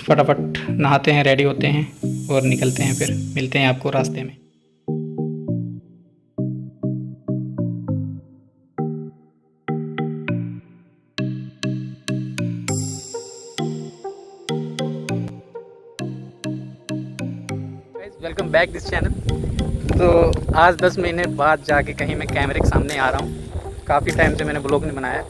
फटाफट नहाते हैं, रेडी होते हैं और निकलते हैं। फिर मिलते हैं आपको रास्ते में। Welcome back this channel. तो आज 10 महीने बाद जाके कहीं मैं कैमरे के सामने आ रहा हूँ। काफ़ी टाइम से मैंने ब्लॉग नहीं बनाया,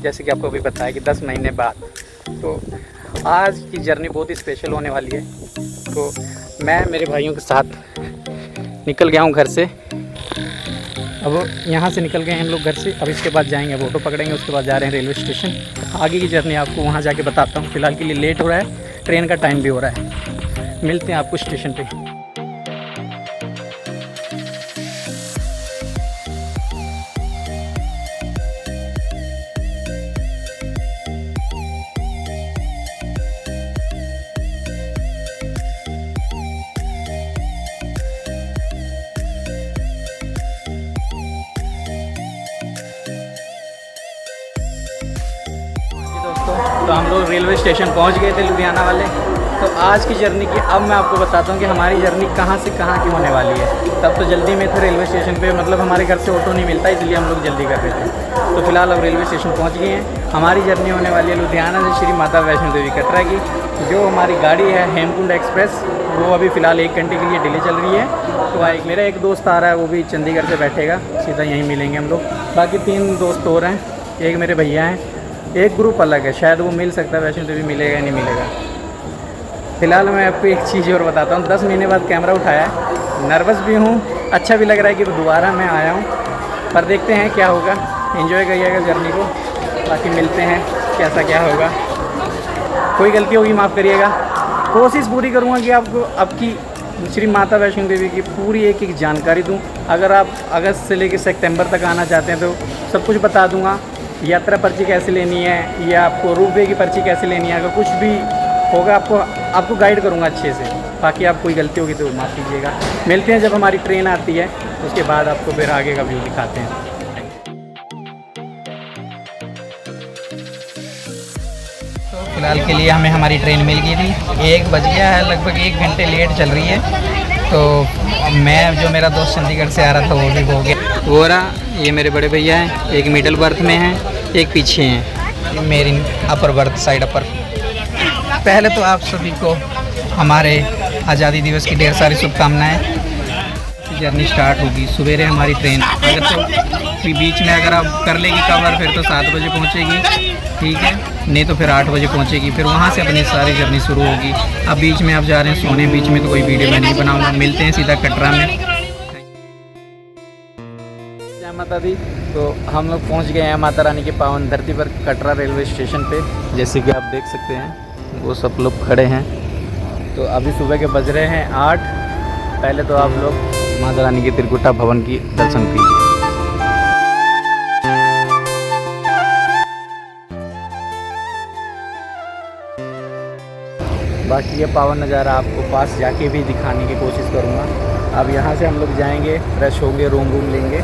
जैसे कि आपको अभी बताया कि 10 महीने बाद। तो आज की जर्नी बहुत ही स्पेशल होने वाली है। तो मैं मेरे भाइयों के साथ निकल गया हूँ घर से। अब यहाँ से निकल गए हैं हम लोग घर से। अब इसके बाद जाएंगे, अब ऑटो पकड़ेंगे, उसके बाद जा रहे हैं रेलवे स्टेशन। आगे की जर्नी आपको वहाँ जाके बताता हूँ। फ़िलहाल के लिए लेट हो रहा है, ट्रेन का टाइम भी हो रहा है। मिलते हैं आपको स्टेशन पे। तो हम लोग रेलवे स्टेशन पहुंच गए थे, लुधियाना वाले। तो आज की जर्नी की अब मैं आपको बताता हूं कि हमारी जर्नी कहां से कहां की होने वाली है। तब तो जल्दी में थे रेलवे स्टेशन पे, मतलब हमारे घर से ऑटो नहीं मिलता, इसलिए हम लोग जल्दी कर रहे थे। तो फिलहाल अब रेलवे स्टेशन पहुंच गए हैं। हमारी जर्नी होने वाली है लुधियाना से श्री माता वैष्णो देवी कटरा की। जो हमारी गाड़ी है हेमकुंड एक्सप्रेस, वो अभी फ़िलहाल 1 घंटे के लिए डिले चल रही है। तो मेरा एक दोस्त आ रहा है, वो भी चंडीगढ़ से बैठेगा, सीधा यहीं मिलेंगे हम लोग। बाकी 3 दोस्त और हैं, एक मेरे भैया हैं, एक ग्रुप अलग है, शायद वो मिल सकता है, वैष्णो देवी मिलेगा या नहीं मिलेगा। फ़िलहाल मैं आपको एक चीज़ और बताता हूँ। 10 महीने बाद कैमरा उठाया है, नर्वस भी हूँ, अच्छा भी लग रहा है कि दोबारा मैं आया हूँ। पर देखते हैं क्या होगा, एंजॉय करिएगा जर्नी को। बाकी मिलते हैं कैसा क्या होगा। कोई गलती होगी माफ़ करिएगा। कोशिश पूरी करूँगा कि आपको आपकी श्री माता वैष्णो देवी की पूरी एक जानकारी दूँ। अगर आप अगस्त से लेकर सितंबर तक आना चाहते हैं तो सब कुछ बता दूँगा। यात्रा पर्ची कैसे लेनी है या आपको रोपवे की पर्ची कैसे लेनी है, अगर कुछ भी होगा आपको गाइड करूँगा अच्छे से। बाकी आप कोई गलती होगी तो माफ़ कीजिएगा। मिलते हैं जब हमारी ट्रेन आती है, उसके बाद आपको फिर आगे का व्यू दिखाते हैं। तो फिलहाल के लिए हमें हमारी ट्रेन मिल गई थी। 1 बज गया है, लगभग 1 घंटे लेट चल रही है। तो मैं जो मेरा दोस्त चंडीगढ़ से आ रहा था वो भी हो गया, वो रहा। ये मेरे बड़े भैया हैं, एक मिडिल बर्थ में हैं, एक पीछे हैं, मेरी अपर बर्थ साइड अपर। पहले तो आप सभी को हमारे आज़ादी दिवस की ढेर सारी शुभकामनाएं। जर्नी स्टार्ट होगी, सवेरे हमारी ट्रेन, अगर तो बीच में अगर आप कर लेगी कवर फिर तो 7 बजे पहुंचेगी, ठीक है, नहीं तो फिर 8 बजे पहुंचेगी। फिर वहां से अपनी सारी जर्नी शुरू होगी। अब बीच में आप जा रहे हैं सोने, बीच में तो कोई वीडियो मैं नहीं बनाऊंगा। मिलते हैं सीधा कटरा में। जय माता दी। तो हम लोग पहुंच गए हैं माता रानी की पावन धरती पर, कटरा रेलवे स्टेशन पे। जैसे कि आप देख सकते हैं वो सब लोग खड़े हैं। तो अभी सुबह के बज रहे हैं 8। पहले तो आप लोग माता रानी के त्रिकुटा भवन की दर्शन कीजिए। बाकी ये पावन नज़ारा आपको पास जाके भी दिखाने की कोशिश करूँगा। अब यहाँ से हम लोग जाएंगे, फ्रेश होंगे, रूम लेंगे,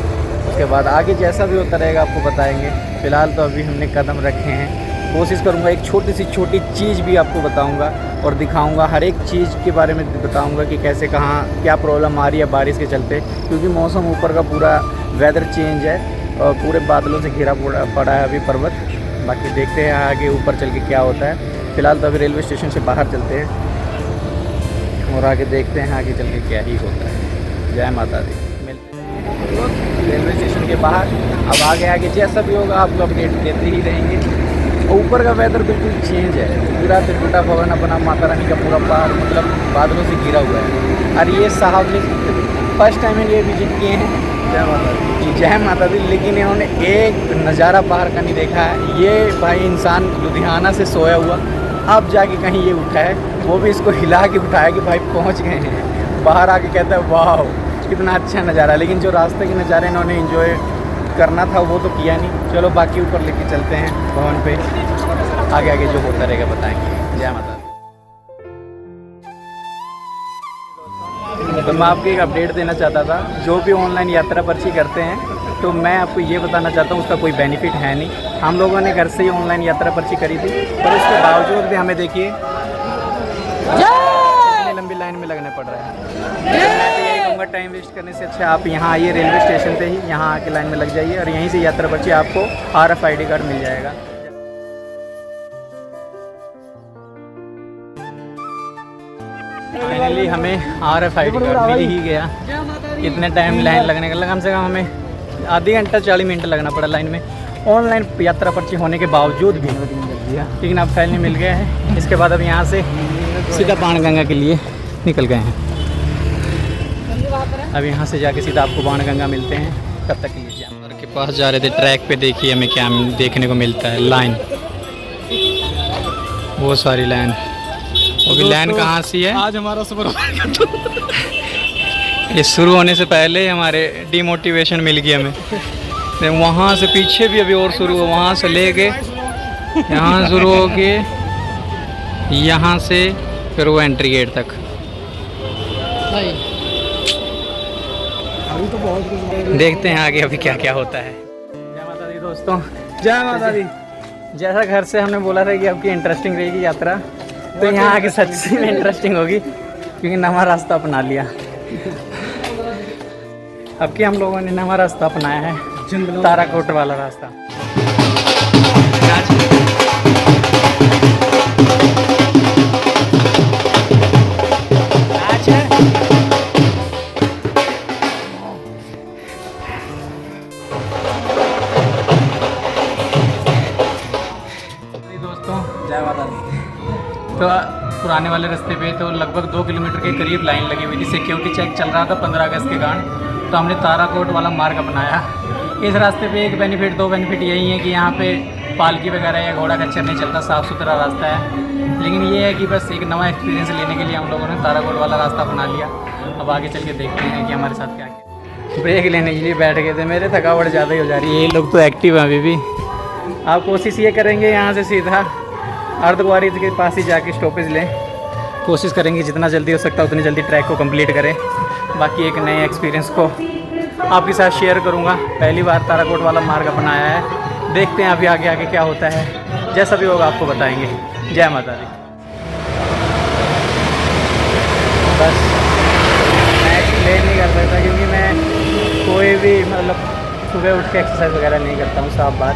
उसके बाद आगे जैसा भी होता रहेगा आपको बताएंगे। फ़िलहाल तो अभी हमने कदम रखे हैं। कोशिश करूँगा एक छोटी चीज़ भी आपको बताऊँगा और दिखाऊँगा। हर एक चीज़ के बारे में बताऊँगा कि कैसे कहाँ क्या प्रॉब्लम आ रही है बारिश के चलते, क्योंकि मौसम ऊपर का पूरा वेदर चेंज है और पूरे बादलों से घिरा पड़ा है अभी पर्वत। बाकी देखते हैं आगे ऊपर चल के क्या होता है। फ़िलहाल तो अभी रेलवे स्टेशन से बाहर चलते हैं और आगे देखते हैं आगे चल के क्या ही होता है। जय माता दी। मिलते हैं रेलवे स्टेशन के बाहर। अब आगे जैसा भी होगा आपको अपडेट देते ही रहेंगे। ऊपर का वेदर बिल्कुल चेंज है, पूरा त्रिकुटा भवन अपना माता रानी का पूरा पहाड़ मतलब बादलों से घिरा हुआ है। और ये साहब ने फर्स्ट टाइम ये विजिट किए हैं। जय माता दी। जय माता दी। लेकिन इन्होंने एक नज़ारा बाहर का नहीं देखा है। ये भाई इंसान लुधियाना से सोया हुआ अब जाके कहीं ये उठा है, वो भी इसको हिला के उठाया कि भाई पहुंच गए हैं। बाहर आके कहता है वाह कितना अच्छा नज़ारा। लेकिन जो रास्ते के नज़ारे इन्होंने एंजॉय करना था वो तो किया नहीं। चलो बाकी ऊपर लेके चलते हैं भवन पे, आगे जो होता रहेगा बताएंगे। जय माता। तो मैं आपको एक अपडेट देना चाहता था। जो भी ऑनलाइन यात्रा पर्ची करते हैं तो मैं आपको ये बताना चाहता हूँ उसका कोई बेनिफिट है नहीं। हम लोगों ने घर से ही ऑनलाइन यात्रा पर्ची करी थी, पर उसके बावजूद भी हमें देखिए इतनी लंबी लाइन में लगने पड़ रहा है। मैं तो यही कहूँगा, टाइम वेस्ट करने से अच्छा आप यहाँ आइए रेलवे स्टेशन पे ही, यहाँ आके लाइन में लग जाइए और यहीं से यात्रा पर्ची आपको RFID कार्ड मिल जाएगा। फाइनली हमें RFID कार्ड मिल ही गया। कितने टाइम लाइन लगने का लगा, कम से कम हमें आधी घंटा 40 मिनट लगना पड़ा लाइन में, ऑनलाइन यात्रा पर्ची होने के बावजूद भी, लेकिन अब फाइनली मिल गया है। इसके बाद अब यहाँ से सीधा बाणगंगा के लिए निकल गए हैं। अब यहाँ से जाके सीधा आपको बाणगंगा मिलते हैं, तब तक के लिए जानवर के पास जा रहे थे। ट्रैक पे देखिए हमें क्या देखने को मिलता है, लाइन, बहुत सारी लाइन। अभी लाइन कहाँ सी है? आज हमारा सफर ये शुरू होने से पहले हमारे डिमोटिवेशन मिल गई हमें। वहाँ से पीछे भी अभी और शुरू हो, वहाँ से ले के यहाँ शुरू हो के यहाँ से फिर वो एंट्री गेट तक। अभी तो बहुत कुछ देखते हैं आगे अभी क्या क्या होता है। जय माता दी दोस्तों, जय माता दी। जैसा घर से हमने बोला था कि आपकी इंटरेस्टिंग रहेगी यात्रा, तो यहाँ आके सच्ची में इंटरेस्टिंग होगी, क्योंकि नवा रास्ता अपना लिया। अब कि हम लोगों ने नवा रास्ता अपनाया है, ताराकोट वाला रास्ता। दोस्तों जय माता दी। तो पुराने वाले रास्ते पे तो लगभग 2 किलोमीटर के करीब लाइन लगी हुई थी, सिक्योरिटी चेक चल रहा था 15 अगस्त के कारण। तो हमने ताराकोट वाला मार्ग अपनाया। इस रास्ते पे एक बेनिफिट, 2 बेनिफिट यही है कि यहाँ पे पालकी वगैरह या घोड़ा खच्चर नहीं चलता, साफ़ सुथरा रास्ता है। लेकिन ये है कि बस एक नवा एक्सपीरियंस लेने के लिए हम लोगों ने ताराकोट वाला रास्ता अपना लिया। अब आगे चल के देखते हैं कि हमारे साथ क्या क्या। ब्रेक लेने के लिए बैठ गए थे, मेरे थकावट ज़्यादा ही हो जा रही है। ये लोग तो एक्टिव हैं अभी भी। आप कोशिश ये करेंगे यहाँ से सीधा अर्धकुंवारी के पास ही जाके स्टॉपेज लें। कोशिश करेंगे जितना जल्दी हो सकता है उतनी जल्दी ट्रैक को कंप्लीट करें। बाकी एक नए एक्सपीरियंस को आपके साथ शेयर करूंगा। पहली बार ताराकोट वाला मार्ग अपनाया है, देखते हैं अभी आगे आगे क्या होता है। जैसा भी होगा आपको बताएंगे। जय माता दी। बस मैं एक्सप्लेन नहीं कर सकता क्योंकि मैं कोई भी मतलब सुबह उठ के एक्सरसाइज वगैरह नहीं करता हूँ, साफ बात।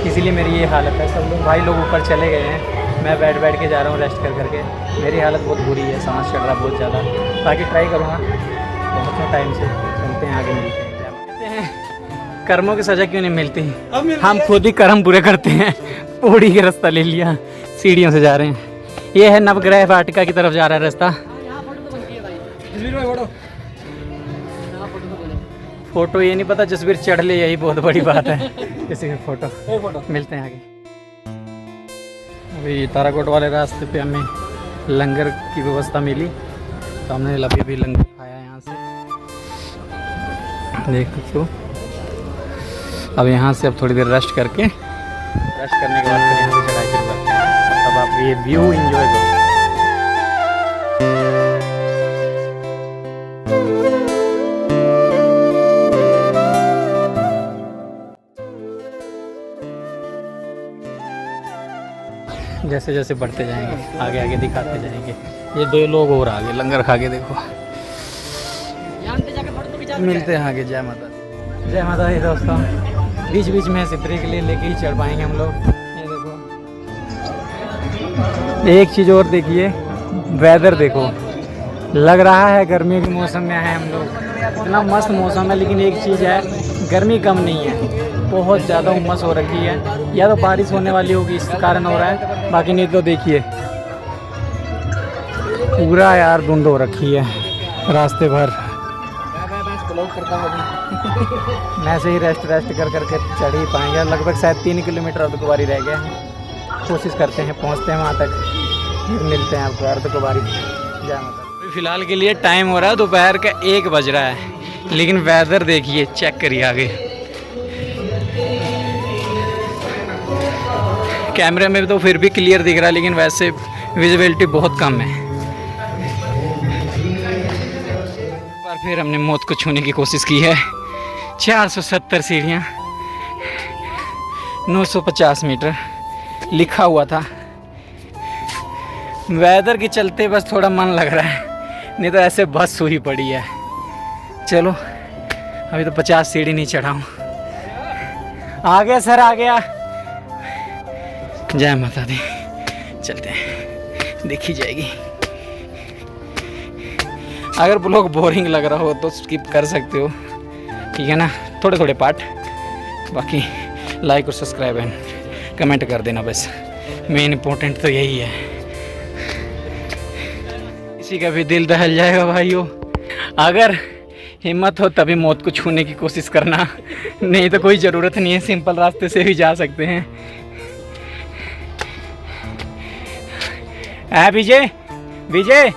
इसीलिए मेरी ये हालत है। सब लोग भाई लोग ऊपर चले गए हैं, मैं बैठ बैठ के जा रहा हूँ रेस्ट कर करके। मेरी हालत बहुत बुरी है, सांस चढ़ रहा बहुत ज़्यादा। बाकी ट्राई करूँगा बहुत टाइम से। चलते हैं आगे, मिलते हैं। कर्मों की सज़ा क्यों नहीं मिलती? हम खुद ही कर्म पूरे करते हैं। पौड़ी के रास्ता ले लिया, सीढ़ियों से जा रहे हैं। ये है नवग्रह वाटिका की तरफ जा रहा है रास्ता। फोटो ये नहीं पता, जसवीर चढ़ ले, यही बहुत बड़ी बात है। किसी की फोटो मिलते हैं आगे। अभी ताराकोट वाले रास्ते पे हमें लंगर की व्यवस्था मिली, तो हमने अभी भी लंगर खाया यहाँ से, देख सकते हो। अब यहाँ से अब थोड़ी देर रेस्ट करके, रेस्ट करने के बाद फिर यहाँ से चढ़ाई शुरू करते हैं। तब आप ये व्यू एंजॉय करो। जैसे जैसे बढ़ते जाएंगे आगे आगे दिखाते जाएंगे। ये 2 लोग और आगे लंगर खा के देखो। मिलते हैं आगे। जय माता दी। जय माता दी दोस्तों। बीच बीच में ऐसे ब्रेक लेके ही चढ़ पाएंगे हम लोग। ये देखो, एक चीज़ और देखिए, वेदर देखो, लग रहा है गर्मियों के मौसम में आए हम लोग। इतना मस्त मौसम है, लेकिन एक चीज़ है, गर्मी कम नहीं है, बहुत ज़्यादा उमस हो रखी है। या तो बारिश होने वाली होगी इस कारण हो रहा है, बाकी नहीं तो देखिए पूरा यार धुंध हो रखी है रास्ते भर। मैं से ही रेस्ट कर करके चढ़ ही पाएंगे। लगभग शायद 3 किलोमीटर अर्धकुंवारी रह गया है। कोशिश करते हैं पहुंचते हैं वहां तक, फिर मिलते हैं आपको अर्धकुंवारी। जय माता। फिलहाल के लिए टाइम हो रहा है दोपहर का 1 बज रहा है, लेकिन वेदर देखिए, चेक करिए आगे। कैमरे में तो फिर भी क्लियर दिख रहा है, लेकिन वैसे विजिबिलिटी बहुत कम है। फिर हमने मौत को छूने की कोशिश की है। 470 सीढ़ियाँ, 950 मीटर लिखा हुआ था, वेदर के चलते बस थोड़ा मन लग रहा है, नहीं तो ऐसे बस हुई पड़ी है। चलो अभी तो 50 सीढ़ी नहीं चढ़ा हूँ। आ गया सर, आ गया। जय माता दी। चलते हैं, देखी जाएगी। अगर ब्लॉग बोरिंग लग रहा हो तो स्किप कर सकते हो, ठीक है ना, थोड़े थोड़े पार्ट। बाकी लाइक और सब्सक्राइब एंड कमेंट कर देना, बस मेन इम्पोर्टेंट तो यही है। किसी का भी दिल दहल जाएगा भाइयों। अगर हिम्मत हो तभी मौत को छूने की कोशिश करना, नहीं तो कोई ज़रूरत नहीं है, सिंपल रास्ते से भी जा सकते हैं। विजय विजय,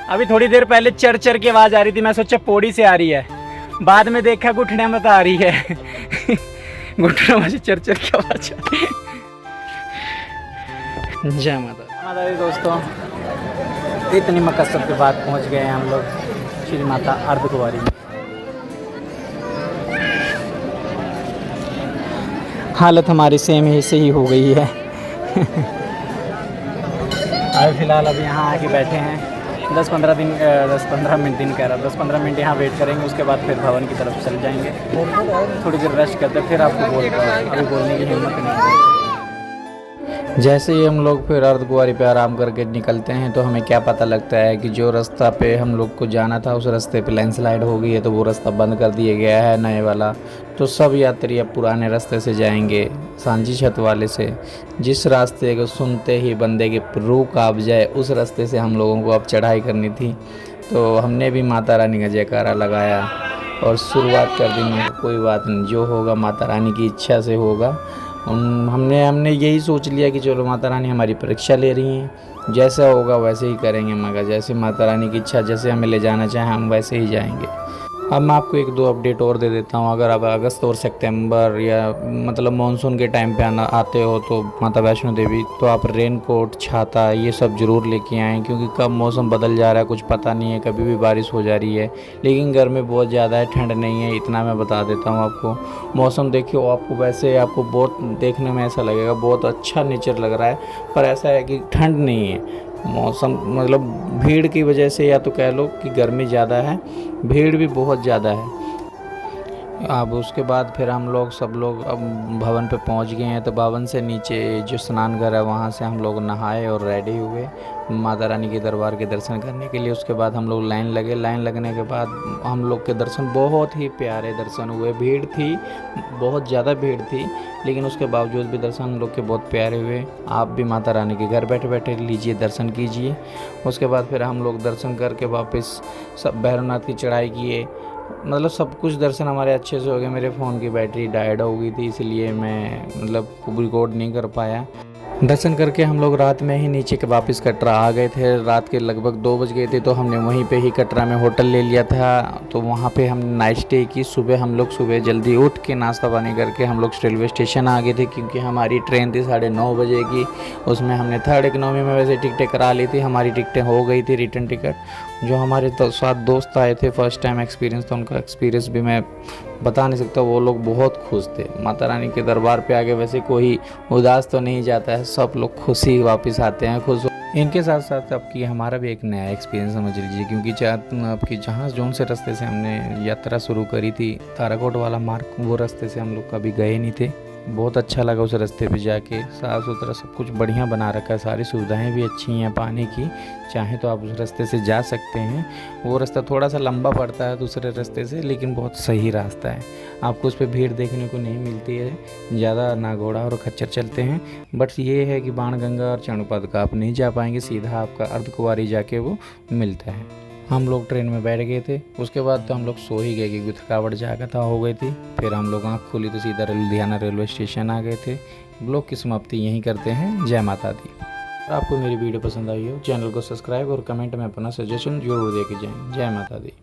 अभी थोड़ी देर पहले चर चर की आवाज़ आ रही थी, मैं सोचा पौड़ी से आ रही है, बाद में देखा घुटने में तो आ रही है। घुटनों में से चर चर की आवाज़ आ रही है। जय माता दी दोस्तों, इतनी मकसद के बाद पहुंच गए हैं हम लोग श्री माता अर्धकुंवारी में। हालत हमारी सेम ऐसे ही हो गई है। अभी फ़िलहाल अभी यहाँ आके बैठे हैं, 10-15 मिनट यहाँ वेट करेंगे, उसके बाद फिर भवन की तरफ चल जाएंगे। थोड़ी देर रेस्ट करते फिर आपको बोलता हूँ, अभी बोलने की हिम्मत नहीं है। जैसे ही हम लोग फिर अर्धकुंवारी पे आराम करके निकलते हैं तो हमें क्या पता लगता है कि जो रास्ता पे हम लोग को जाना था उस रास्ते पे लैंडस्लाइड हो गई है, तो वो रास्ता बंद कर दिया गया है नए वाला। तो सब यात्री अब पुराने रास्ते से जाएंगे, सांझी छत वाले से। जिस रास्ते को सुनते ही बंदे की रूह कांप जाए, उस रास्ते से हम लोगों को अब चढ़ाई करनी थी। तो हमने भी माता रानी का जयकारा लगाया और शुरुआत कर दी। कोई बात नहीं, जो होगा माता रानी की इच्छा से होगा। हमने यही सोच लिया कि चलो माता रानी हमारी परीक्षा ले रही हैं, जैसा होगा वैसे ही करेंगे, मगर जैसे माता रानी की इच्छा, जैसे हमें ले जाना चाहें हम वैसे ही जाएंगे। अब मैं आपको 1-2 अपडेट और दे देता हूँ। अगर आप अगस्त और सितंबर या मतलब मानसून के टाइम पे आते हो तो माता वैष्णो देवी, तो आप रेन कोट, छाता ये सब ज़रूर लेके आएँ, क्योंकि कब मौसम बदल जा रहा है कुछ पता नहीं है, कभी भी बारिश हो जा रही है। लेकिन गर्मी बहुत ज़्यादा है, ठंड नहीं है, इतना मैं बता देता हूँ आपको। मौसम देखिए, आपको वैसे आपको बहुत देखने में ऐसा लगेगा बहुत अच्छा नेचर लग रहा है, पर ऐसा है कि ठंड नहीं है। मौसम मतलब भीड़ की वजह से, या तो कह लो कि गर्मी ज़्यादा है, भीड़ भी बहुत ज़्यादा है। अब उसके बाद फिर हम लोग सब लोग अब भवन पे पहुंच गए हैं। तो भवन से नीचे जो स्नान घर है वहाँ से हम लोग नहाए और रेडी हुए माता रानी के दरबार के दर्शन करने के लिए। उसके बाद हम लोग लाइन लगने के बाद हम लोग के दर्शन बहुत ही प्यारे दर्शन हुए। भीड़ थी, बहुत ज़्यादा भीड़ थी, लेकिन उसके बावजूद भी दर्शन हम लोग के बहुत प्यारे हुए। आप भी माता रानी के घर बैठे बैठे लीजिए, दर्शन कीजिए। उसके बाद फिर हम लोग दर्शन करके वापस सब भैरवनाथ की चढ़ाई किए। मतलब सब कुछ दर्शन हमारे अच्छे से हो गए। मेरे फ़ोन की बैटरी डाइड हो गई थी, इसलिए मैं मतलब रिकॉर्ड नहीं कर पाया। दर्शन करके हम लोग रात में ही नीचे के वापस कटरा आ गए थे। रात के लगभग 2 बज गए थे, तो हमने वहीं पे ही कटरा में होटल ले लिया था। तो वहाँ पे हम नाइट स्टे की। सुबह जल्दी उठ के नाश्ता पानी करके हम लोग रेलवे स्टेशन आ गए थे, क्योंकि हमारी ट्रेन थी 9:30 बजे की। उसमें हमने 3rd इकोनॉमी में वैसे टिकटें करा ली थी, हमारी टिकटें हो गई थी रिटर्न टिकट। जो हमारे साथ दोस्त आए थे, फर्स्ट टाइम एक्सपीरियंस था उनका, एक्सपीरियंस भी मैं बता नहीं सकता। वो लोग बहुत खुश थे। माता रानी के दरबार पे आके वैसे कोई उदास तो नहीं जाता है, सब लोग खुशी वापस आते हैं, खुश। इनके साथ साथ आपकी हमारा भी एक नया एक्सपीरियंस समझ लीजिए, क्योंकि आपकी जहाँ जोन से रास्ते से हमने यात्रा शुरू करी थी, ताराकोट वाला मार्ग, वो रास्ते से हम लोग कभी गए नहीं थे। बहुत अच्छा लगा उस रास्ते पे जाके। साफ़ सुथरा सब कुछ बढ़िया बना रखा है, सारी सुविधाएं भी अच्छी हैं पानी की। चाहे तो आप उस रास्ते से जा सकते हैं। वो रास्ता थोड़ा सा लंबा पड़ता है दूसरे रास्ते से, लेकिन बहुत सही रास्ता है। आपको उस पर भीड़ देखने को नहीं मिलती है, ज़्यादा ना घोड़ा और खच्चर चलते हैं। बट ये है कि बाणगंगा और चरणपद आप नहीं जा पाएंगे, सीधा आपका अर्धकुंवारी जाके वो मिलता है। हम लोग ट्रेन में बैठ गए थे। उसके बाद तो हम लोग सो ही गए, क्योंकि थकावट ज़्यादा था हो गई थी। फिर हम लोग आँख खोली तो सीधा लुधियाना रेलवे स्टेशन आ गए थे। ब्लॉग की समाप्ति यहीं करते हैं। जय माता दी। आपको मेरी वीडियो पसंद आई हो, चैनल को सब्सक्राइब और कमेंट में अपना सजेशन जरूर दे के जाएं। जय माता दी।